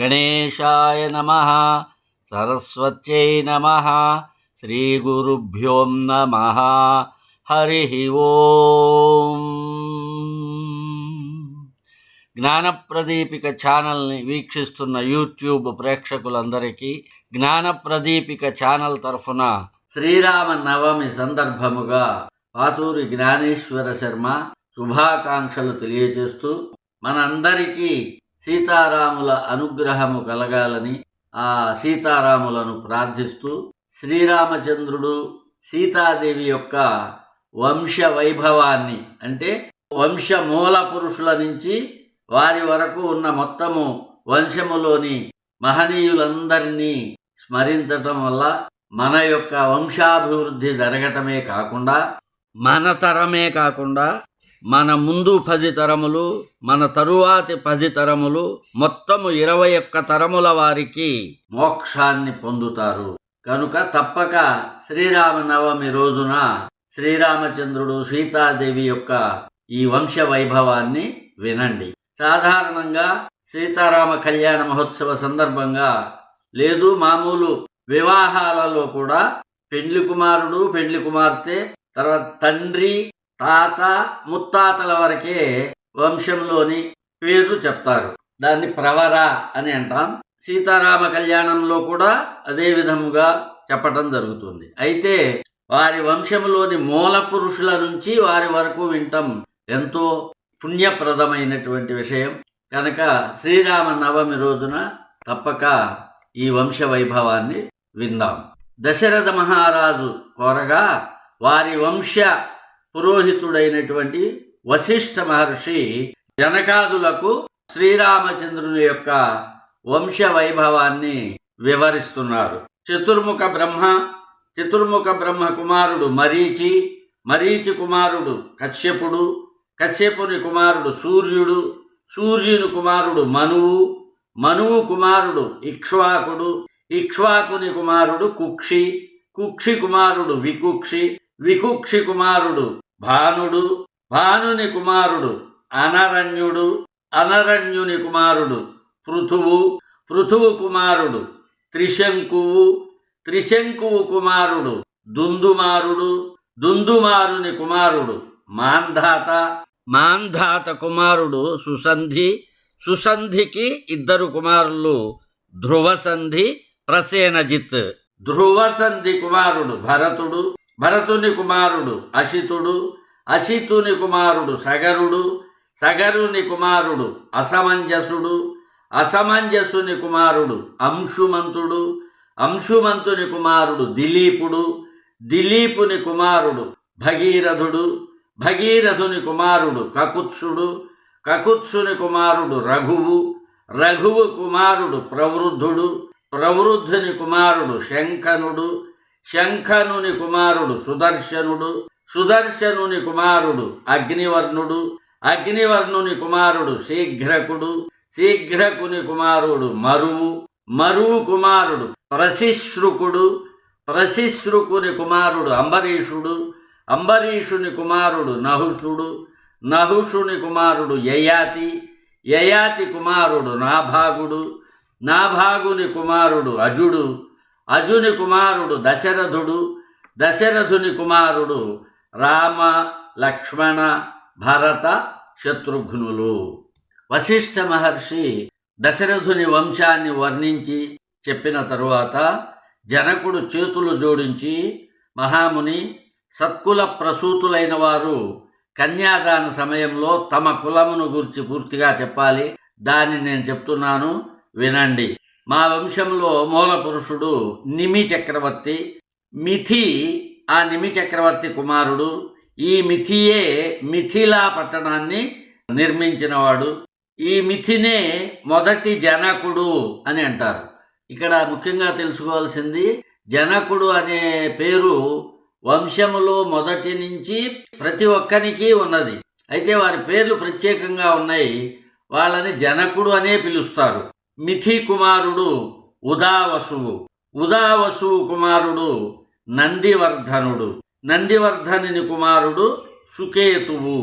గణేశాయ నమః. సరస్వత్యై నమః. శ్రీగురుభ్యో నమః. హరి ఓం. జ్ఞానప్రదీపిక ఛానల్ని వీక్షిస్తున్న యూట్యూబ్ ప్రేక్షకులందరికీ జ్ఞానప్రదీపిక ఛానల్ తరఫున శ్రీరామ నవమి సందర్భముగా పాతూరి జ్ఞానేశ్వర శర్మ శుభాకాంక్షలు తెలియజేస్తూ మనందరికీ సీతారాముల అనుగ్రహము కలగాలని ఆ సీతారాములను ప్రార్థిస్తూ శ్రీరామచంద్రుడు సీతాదేవి యొక్క వంశ వైభవాన్ని అంటే వంశ మూల పురుషుల నుంచి వారి వరకు ఉన్న మొత్తము వంశములోని మహనీయులందరినీ స్మరించటం వల్ల మన యొక్క వంశాభివృద్ధి జరగటమే కాకుండా మన తరమే కాకుండా మన ముందు 10 తరములు మన తరువాతి 10 తరములు మొత్తము 21 తరముల వారికి మోక్షాన్ని పొందుతారు. కనుక తప్పక శ్రీరామనవమి రోజున శ్రీరామచంద్రుడు సీతాదేవి యొక్క ఈ వంశ వైభవాన్ని వినండి. సాధారణంగా సీతారామ కళ్యాణ మహోత్సవ సందర్భంగా లేదు మామూలు వివాహాలలో కూడా పెండ్లి కుమారుడు పెండ్లి కుమార్తె తర్వాత తండ్రి తాత ముత్తాతల వరకే వంశంలోని పేరు చెప్తారు. దాన్ని ప్రవర అని అంటాం. సీతారామ కళ్యాణంలో కూడా అదే విధముగా చెప్పటం జరుగుతుంది. అయితే వారి వంశంలోని మూల పురుషుల నుంచి వారి వరకు వింటాం ఎంతో పుణ్యప్రదమైనటువంటి విషయం. కనుక శ్రీరామ నవమి రోజున తప్పక ఈ వంశ వైభవాన్ని విందాం. దశరథ మహారాజు కోరగా వారి వంశ పురోహితుడైనటువంటి వశిష్ఠ మహర్షి జనకాదులకు శ్రీరామచంద్రుని యొక్క వంశ వైభవాన్ని వివరిస్తున్నారు. చతుర్ముఖ బ్రహ్మ కుమారుడు మరీచి, మరీచి కుమారుడు కశ్యపుడు, కశ్యపుని కుమారుడు సూర్యుడు, సూర్యుని కుమారుడు మనువు, మనువు కుమారుడు ఇక్ష్వాకుడు, ఇక్ష్వాకుని కుమారుడు కుక్షి, కుక్షి కుమారుడు వికుక్షి, వికుక్షి కుమారుడు భానుడు, భానుని కుమారుడు అనరణ్యుడు, అనరణ్యుని కుమారుడు పృథువు, పృథువు కుమారుడు త్రిశంకువు, త్రిశంకువు కుమారుడు దుందుమారుడు, దుందుమారుని కుమారుడు మాంధాత, మాంధాత కుమారుడు సుసంధి, సుసంధికి 2 కుమారులు ధ్రువసంధి ప్రసేనజిత్, ధ్రువసంధి కుమారుడు భరతుడు, భరతుని కుమారుడు అశితుడు, అశితుని కుమారుడు సగరుడు, సగరుని కుమారుడు అసమంజసుడు, అసమంజసుని కుమారుడు అంశుమంతుడు, అంశుమంతుని కుమారుడు దిలీపుడు, దిలీపుని కుమారుడు భగీరథుడు, భగీరథుని కుమారుడు కకుత్సుడు, కకుత్సుని కుమారుడు రఘువు, రఘువు కుమారుడు ప్రవృద్ధుడు, ప్రవృద్ధుని కుమారుడు శంఖనుడు, శంఖనుని కుమారుడు సుదర్శనుడు, సుదర్శనుని కుమారుడు అగ్నివర్ణుడు, అగ్నివర్ణుని కుమారుడు శీఘ్రకుడు, శీఘ్రకుని కుమారుడు మరువు, మరువు కుమారుడు ప్రశిశ్రుకుడు, ప్రశిశ్రుకుని కుమారుడు అంబరీషుడు, అంబరీషుని కుమారుడు నహుషుడు, నహుషుని కుమారుడు యయాతి, యయాతి కుమారుడు నాభాగుడు, నాభాగుని కుమారుడు అజుడు, అజుని కుమారుడు దశరథుడు, దశరథుని కుమారుడు రామ లక్ష్మణ భరత శత్రుఘ్నులు. వశిష్ఠ మహర్షి దశరథుని వంశాన్ని వర్ణించి చెప్పిన తరువాత జనకుడు చేతులు జోడించి మహాముని, సత్కుల ప్రసూతులైన వారు కన్యాదాన సమయంలో తమ కులమును గురించి పూర్తిగా చెప్పాలి. దాన్ని నేను చెప్తున్నాను వినండి. మా వంశంలో మూల పురుషుడు నిమి చక్రవర్తి, మిథి ఆ నిమి చక్రవర్తి కుమారుడు. ఈ మిథియే మిథిలా పట్టణాన్ని నిర్మించినవాడు. ఈ మిథినే మొదటి జనకుడు అని అంటారు. ఇక్కడ ముఖ్యంగా తెలుసుకోవాల్సింది జనకుడు అనే పేరు వంశములో మొదటి నుంచి ప్రతి ఒక్కరికి ఉన్నది. అయితే వారి పేర్లు ప్రత్యేకంగా ఉన్నాయి. వాళ్ళని జనకుడు అనే పిలుస్తారు. మిథి కుమారుడు ఉదావసువు, ఉదావసువు కుమారుడు నందివర్ధనుడు, నందివర్ధనుని కుమారుడు సుకేతువు,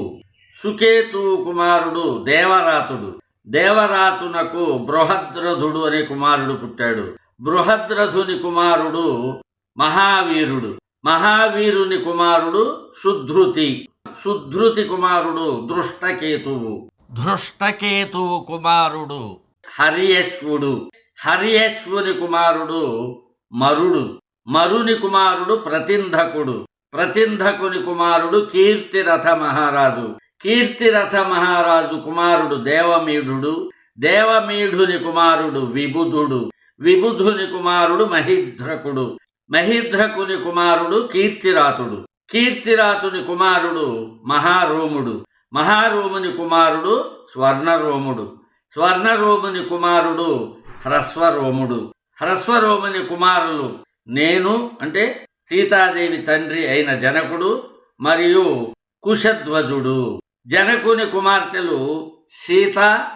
సుకేతువు కుమారుడు దేవరాతుడు, దేవరాతునకు బృహద్రథుడు అనే కుమారుడు పుట్టాడు. బృహద్రథుని కుమారుడు మహావీరుడు. మహావీరుని కుమారుడు సుధృతి. సుధృతి కుమారుడు దృష్టకేతువు. దృష్టకేతువు కుమారుడు హరియశ్వుడు. హరియశ్వుని కుమారుడు మరుడు. మరుని కుమారుడు ప్రతింధకుడు. ప్రతింధకుని కుమారుడు కీర్తిరథ మహారాజు. కీర్తిరథ మహారాజు కుమారుడు దేవమీఢుడు. దేవమీఢుని కుమారుడు విబుధుడు. విబుధుని కుమారుడు మహిధ్రకుడు. మహిధ్రకుని కుమారుడు కీర్తిరాతుడు. కీర్తిరాతుని కుమారుడు మహారోముడు. మహారోముని కుమారుడు స్వర్ణరోముడు. స్వర్ణరోముని కుమారుడు హ్రస్వరోముడు. హ్రస్వరోముని కుమారులు నేను అంటే సీతాదేవి తండ్రి అయిన జనకుడు మరియు కుశధ్వజుడు. జనకుని కుమార్తెలు సీత,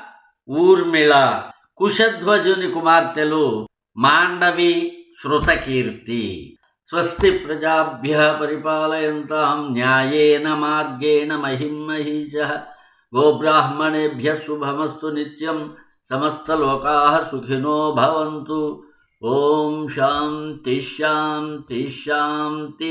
ఊర్మిళ. కుశధ్వజుని కుమార్తెలు మాండవి, శృతకీర్తి. స్వస్తి ప్రజాభ్యః పరిపాలయంతాం న్యాయేన మార్గేణ మహిం మహీషః. గోబ్రాహ్మణేభ్యః శుభమస్తు నిత్యం. సమస్తలోకాః సుఖినో భవంతు. ఓం శాంతి శాంతి శాంతి.